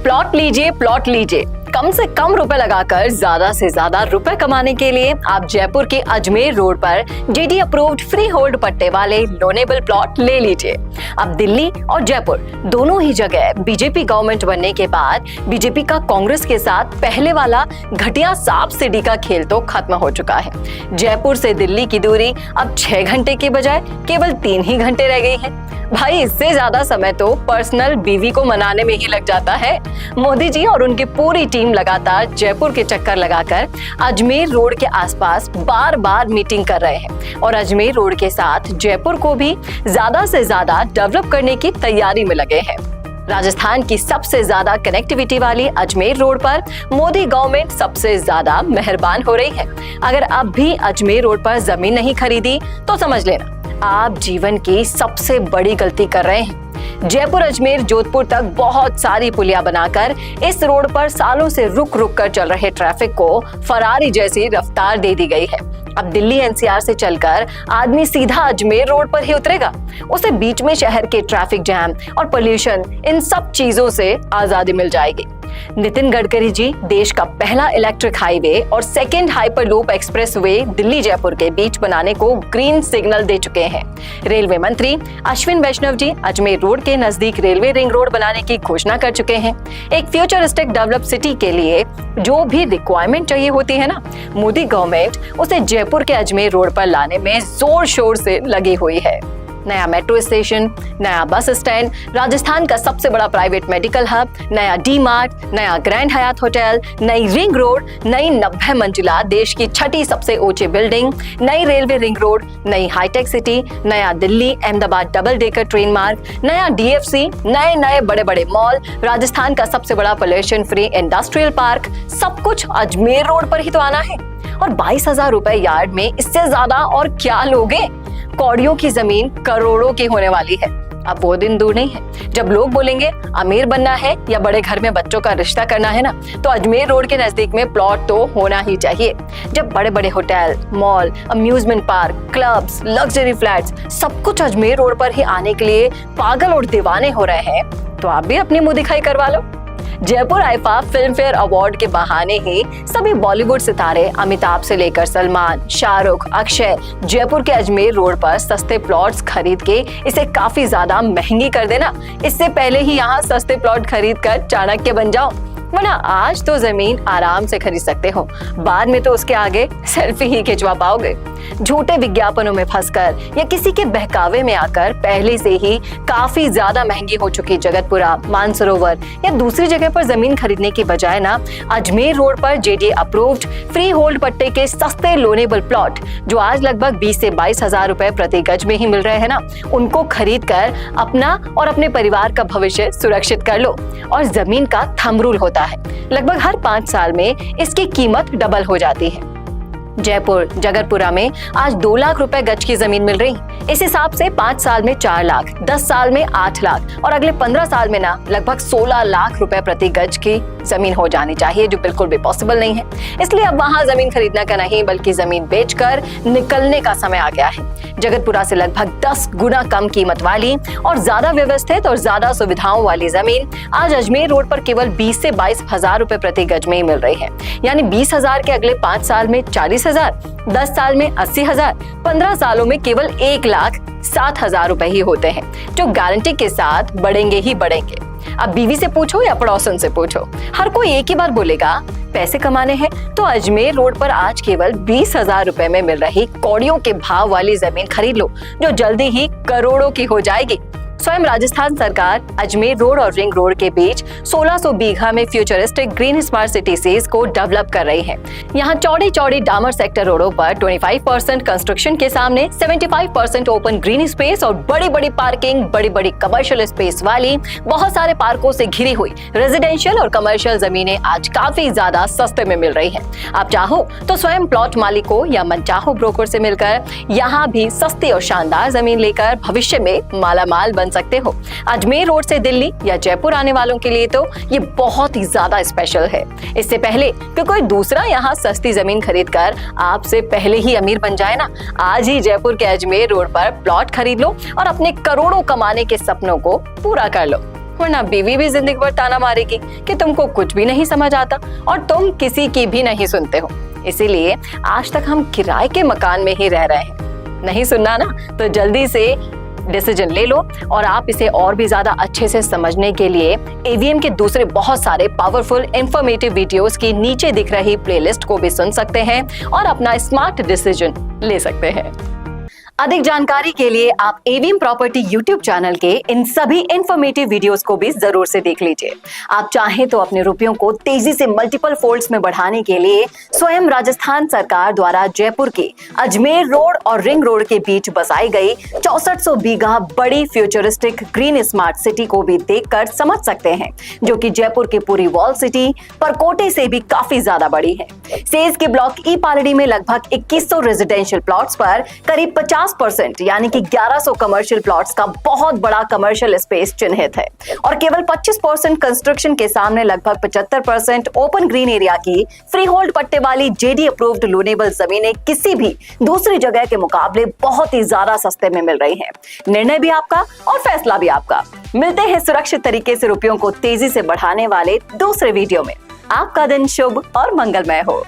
Plot लीजिए। कम से कम रुपए लगाकर ज्यादा से ज्यादा रुपए कमाने के लिए आप जयपुर के अजमेर रोड पर जेडी अप्रूव्ड फ्री होल्ड पट्टे वाले लोनेबल प्लॉट ले लीजिए। अब दिल्ली और जयपुर दोनों ही जगह बीजेपी गवर्नमेंट बनने के बाद बीजेपी का कांग्रेस के साथ पहले वाला घटिया सांप सीढ़ी का खेल तो खत्म हो चुका है। जयपुर से दिल्ली की दूरी अब 6 घंटे के बजाय केवल 3 ही घंटे रह गई है। भाई, इससे ज्यादा समय तो पर्सनल बीवी को मनाने में ही लग जाता है। मोदी जी और उनकी पूरी टीम लगातार जयपुर के चक्कर लगाकर अजमेर रोड के आसपास बार बार मीटिंग कर रहे हैं और अजमेर रोड के साथ जयपुर को भी ज्यादा से ज्यादा डेवलप करने की तैयारी में लगे हैं। राजस्थान की सबसे ज्यादा कनेक्टिविटी वाली अजमेर रोड पर मोदी गवर्नमेंट सबसे ज्यादा मेहरबान हो रही है। अगर अब भी अजमेर रोड पर जमीन नहीं खरीदी तो समझ लेना आप जीवन की सबसे बड़ी गलती कर रहे हैं। जयपुर अजमेर जोधपुर तक बहुत सारी पुलिया बनाकर इस रोड पर सालों से रुक रुक कर चल रहे ट्रैफिक को फरारी जैसी रफ्तार दे दी गई है। अब दिल्ली एनसीआर से चलकर आदमी सीधा अजमेर रोड पर ही उतरेगा। उसे बीच में शहर के ट्रैफिक जैम और पोल्यूशन, इन सब चीजों से आजादी मिल जाएगी। नितिन गडकरी जी देश का पहला इलेक्ट्रिक हाईवे और second hyperloop expressway Delhi Jaipur के बीच बनाने को ग्रीन सिग्नल दे चुके हैं। रेलवे मंत्री अश्विन वैष्णव जी अजमेर रोड के नजदीक रेलवे रिंग रोड बनाने की घोषणा कर चुके हैं। एक फ्यूचरिस्टिक डेवलप सिटी के लिए जो भी रिक्वायरमेंट चाहिए होती है ना, मोदी गवर्नमेंट उसे जयपुर के अजमेर रोड पर लाने में जोर शोर से लगी हुई है। नया मेट्रो स्टेशन, नया बस स्टैंड, राजस्थान का सबसे बड़ा प्राइवेट मेडिकल हब, नया डी मार्ट, नया ग्रैंड हयात होटल, नई रिंग रोड, नई 90 मंजिला देश की 6ठी सबसे ऊंची बिल्डिंग, नई रेलवे रिंग रोड, नई हाईटेक सिटी, नया Delhi Ahmedabad double decker train मार्ग, नया डीएफसी, नए बड़े बड़े मॉल, राजस्थान का सबसे बड़ा पोल्यूशन फ्री इंडस्ट्रियल पार्क, सब कुछ अजमेर रोड पर ही तो आना है। और 22,000 रुपए यार्ड में इससे ज्यादा और क्या लोगे? कौड़ियों की जमीन करोड़ों की होने वाली है। अब वो दिन दूर नहीं है जब लोग बोलेंगे अमीर बनना है या बड़े घर में बच्चों का रिश्ता करना है ना, तो अजमेर रोड के नजदीक में प्लॉट तो होना ही चाहिए। जब बड़े बड़े hotel, mall, amusement park, clubs, luxury flats, सब कुछ अजमेर रोड पर ही आने के लिए पागल और दीवाने हो रहे हैं, तो आप भी अपनी मुंह दिखाई करवा लो। Jaipur IIFA Filmfare award के बहाने ही सभी बॉलीवुड सितारे अमिताभ से लेकर सलमान, शाहरुख, अक्षय जयपुर के अजमेर रोड पर सस्ते प्लॉट्स खरीद के इसे काफी ज्यादा महंगी कर देना। इससे पहले ही यहाँ सस्ते प्लॉट खरीद कर चाणक्य बन जाओ, वरना आज तो जमीन आराम से खरीद सकते हो, बाद में तो उसके आगे सेल्फी ही खिंचवा पाओगे। झूठे विज्ञापनों में फंसकर या किसी के बहकावे में आकर पहले से ही काफी ज्यादा महंगी हो चुकी जगतपुरा, मानसरोवर या दूसरी जगह पर जमीन खरीदने की बजाय ना अजमेर रोड पर जेडी अप्रूव्ड फ्री होल्ड पट्टे के सस्ते लोनेबल प्लॉट जो आज लगभग 20 से 22,000 रुपए प्रति गज में ही मिल रहे हैं ना, उनको खरीद कर अपना और अपने परिवार का भविष्य सुरक्षित कर लो। और जमीन का थंब रूल होता है, लगभग हर 5 साल में इसकी कीमत डबल हो जाती है। जयपुर जगतपुरा में आज 2 लाख रुपए गज की जमीन मिल रही। इस हिसाब से 5 साल में 4 लाख, 10 साल में 8 लाख और अगले 15 साल में ना लगभग 16 लाख रुपए प्रति गज की जमीन हो जानी चाहिए, जो बिल्कुल भी पॉसिबल नहीं है। इसलिए अब वहां जमीन खरीदने का नहीं बल्कि जमीन बेचकर निकलने का समय आ गया है। जगतपुरा से लगभग 10 गुना कम कीमत वाली और ज्यादा व्यवस्थित और ज्यादा सुविधाओं वाली जमीन आज अजमेर रोड पर केवल 20 से 22,000 रुपए प्रति गज में ही मिल रही है। यानी 20,000 के अगले 5 साल में 40,000, 10 साल में 80,000, 15 सालों में केवल 1,07,000 रुपए ही होते हैं, जो गारंटी के साथ बढ़ेंगे ही बढ़ेंगे। अब बीवी से पूछो या पड़ोसन से पूछो, हर कोई एक ही बात बोलेगा, पैसे कमाने हैं तो अजमेर रोड पर आज केवल 20,000 रुपए में मिल रही कौड़ियों के भाव वाली जमीन खरीद लो, जो जल्दी ही करोड़ों की हो जाएगी। स्वयं राजस्थान सरकार अजमेर रोड और रिंग रोड के बीच 1600 बीघा में फ्यूचरिस्टिक ग्रीन स्मार्ट सिटी सीज को डेवलप कर रही है। यहाँ चौड़ी डामर सेक्टर रोडों पर 25% कंस्ट्रक्शन के सामने 75% ओपन ग्रीन स्पेस और बड़ी पार्किंग, बड़ी कमर्शियल स्पेस वाली बहुत सारे पार्कों से घिरी हुई रेजिडेंशियल और कमर्शियल जमीनें आज काफी ज्यादा सस्ते में मिल रही है। आप चाहो तो स्वयं प्लॉट मालिकों या मनचाहो ब्रोकर से मिलकर यहाँ भी सस्ती और शानदार जमीन लेकर भविष्य में मालामाल बन सकते हो। अजमेर रोड से दिल्ली या जयपुर आने वालों के लिए तो ये बहुत ही ज्यादा स्पेशल है। इससे पहले कि कोई दूसरा यहाँ सस्ती जमीन खरीदकर आपसे पहले ही अमीर बन जाए ना, आज ही जयपुर के अजमेर रोड पर प्लॉट खरीद लो और अपने करोड़ों कमाने के सपनों को पूरा कर लो। वरना बीवी भी जिंदगी भर ताना मारेगी कि तुमको कुछ भी नहीं समझ आता और तुम किसी की भी नहीं सुनते हो। इसीलिए आज तक हम किराए के मकान में ही रह रहे हैं। नहीं सुनना ना, तो जल्दी से डिसीजन ले लो और आप इसे और भी ज्यादा अच्छे से समझने के लिए एवीएम के दूसरे बहुत सारे पावरफुल इंफॉर्मेटिव वीडियोस की नीचे दिख रही प्लेलिस्ट को भी सुन सकते हैं और अपना स्मार्ट डिसीजन ले सकते हैं। अधिक जानकारी के लिए आप एवीएम प्रॉपर्टी यूट्यूब चैनल के इन सभी इंफॉर्मेटिव वीडियोस को भी जरूर से देख लीजिए। आप चाहें तो अपने रुपयों को तेजी से मल्टीपल फोल्ड्स में बढ़ाने के लिए स्वयं राजस्थान सरकार द्वारा जयपुर के अजमेर रोड और रिंग रोड के बीच बसाई गई 6400 बीघा बड़ी फ्यूचरिस्टिक ग्रीन स्मार्ट सिटी को भी देखकर समझ सकते हैं, जो कि जयपुर की पूरी वॉल सिटी परकोटे से भी काफी ज्यादा बड़ी है। सेज के ब्लॉक ई पालड़ी में लगभग 2100 रेजिडेंशियल प्लॉट्स पर करीब 50% यानी कि 1100 कमर्शियल प्लॉट्स का बहुत बड़ा कमर्शियल स्पेस चिन्हित है और केवल 25% कंस्ट्रक्शन के सामने लगभग 75% ओपन ग्रीन एरिया की फ्री होल्ड पट्टे वाली जेडी अप्रूव्ड लोनेबल जमीनें किसी भी दूसरी जगह के मुकाबले बहुत ही ज्यादा सस्ते में मिल रही हैं। निर्णय भी आपका और फैसला भी आपका। मिलते हैं सुरक्षित तरीके से रुपयों को तेजी से बढ़ाने वाले दूसरे वीडियो में। आपका दिन शुभ और मंगलमय हो।